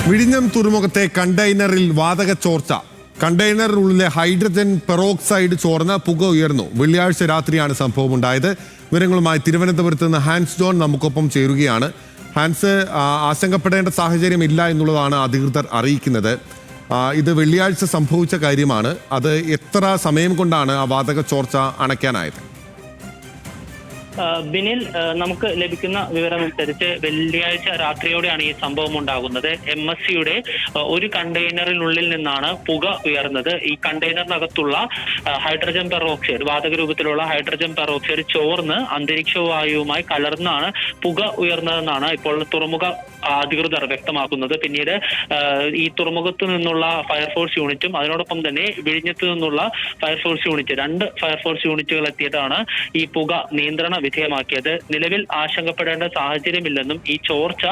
വിഴിഞ്ഞം തുറമുഖത്തെ കണ്ടെയ്നറിൽ വാതക ചോർച്ച. കണ്ടെയ്നറിനുള്ളിലെ ഹൈഡ്രജൻ പെറോക്സൈഡ് ചോർന്ന് പുക ഉയർന്നു. വെള്ളിയാഴ്ച രാത്രിയാണ് സംഭവം ഉണ്ടായത്. വിവരങ്ങളുമായി തിരുവനന്തപുരത്ത് നിന്ന് ഹാൻസ് ജോൺ നമുക്കൊപ്പം ചേരുകയാണ്. ഹാൻസ്, ആശങ്കപ്പെടേണ്ട സാഹചര്യം ഇല്ല എന്നുള്ളതാണ് അധികൃതർ അറിയിക്കുന്നത്. ഇത് വെള്ളിയാഴ്ച സംഭവിച്ച കാര്യമാണ്. അത് എത്ര സമയം കൊണ്ടാണ് ആ വാതക ചോർച്ച അണയ്ക്കാനായത്? ബിനിൽ, നമുക്ക് ലഭിക്കുന്ന വിവരമനുസരിച്ച് വെള്ളിയാഴ്ച രാത്രിയോടെയാണ് ഈ സംഭവം ഉണ്ടാകുന്നത്. MSCയുടെ ഒരു കണ്ടെയ്നറിനുള്ളിൽ നിന്നാണ് പുക ഉയർന്നത്. ഈ കണ്ടെയ്നറിനകത്തുള്ള ഹൈഡ്രജൻ പെറോക്സൈഡ്, വാതക രൂപത്തിലുള്ള ഹൈഡ്രജൻ പെറോക്സൈഡ് ചോർന്ന് അന്തരീക്ഷ വായുവുമായി കലർന്നാണ് പുക ഉയർന്നതെന്നാണ് ഇപ്പോൾ തുറമുഖ അധികൃതർ വ്യക്തമാക്കുന്നത്. പിന്നീട് ഈ തുറമുഖത്ത് നിന്നുള്ള ഫയർഫോഴ്സ് യൂണിറ്റും അതിനോടൊപ്പം തന്നെ വിഴിഞ്ഞത്ത് നിന്നുള്ള ഫയർഫോഴ്സ് യൂണിറ്റ്, 2 ഫയർഫോഴ്സ് യൂണിറ്റുകൾ എത്തിയിട്ടാണ് ഈ പുക നിയന്ത്രണ വിധേയമാക്കിയത്. നിലവിൽ ആശങ്കപ്പെടേണ്ട സാഹചര്യമില്ലെന്നും ഈ ചോർച്ച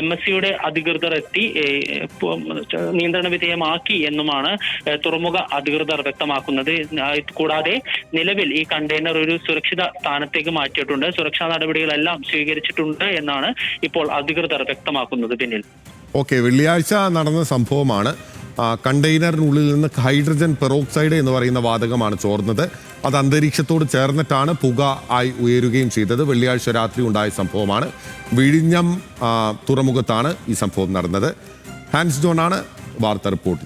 MSCയുടെ അധികൃതർ എത്തി നിയന്ത്രണ വിധേയമാക്കി എന്നുമാണ് തുറമുഖ അധികൃതർ വ്യക്തമാക്കുന്നത്. കൂടാതെ നിലവിൽ ഈ കണ്ടെയ്നർ ഒരു സുരക്ഷിത സ്ഥാനത്തേക്ക് മാറ്റിയിട്ടുണ്ട്. സുരക്ഷാ നടപടികളെല്ലാം സ്വീകരിച്ചിട്ടുണ്ട് എന്നാണ് ഇപ്പോൾ അധികൃതർ വ്യക്തമാക്കുന്നത്. പിന്നിൽ വെള്ളിയാഴ്ച നടന്ന സംഭവമാണ്. കണ്ടെയ്നറിനുള്ളിൽ നിന്ന് ഹൈഡ്രജൻ പെറോക്സൈഡ് എന്ന് പറയുന്ന വാതകമാണ് ചോർന്നത്. അത് അന്തരീക്ഷത്തോട് ചേർന്നിട്ടാണ് പുക ആയി ഉയരുകയും ചെയ്തത്. വെള്ളിയാഴ്ച രാത്രി ഉണ്ടായ സംഭവമാണ്. വിഴിഞ്ഞം തുറമുഖത്താണ് ഈ സംഭവം നടന്നത്. ഹാൻസ് ജോൺ ആണ് വാർത്ത റിപ്പോർട്ട്.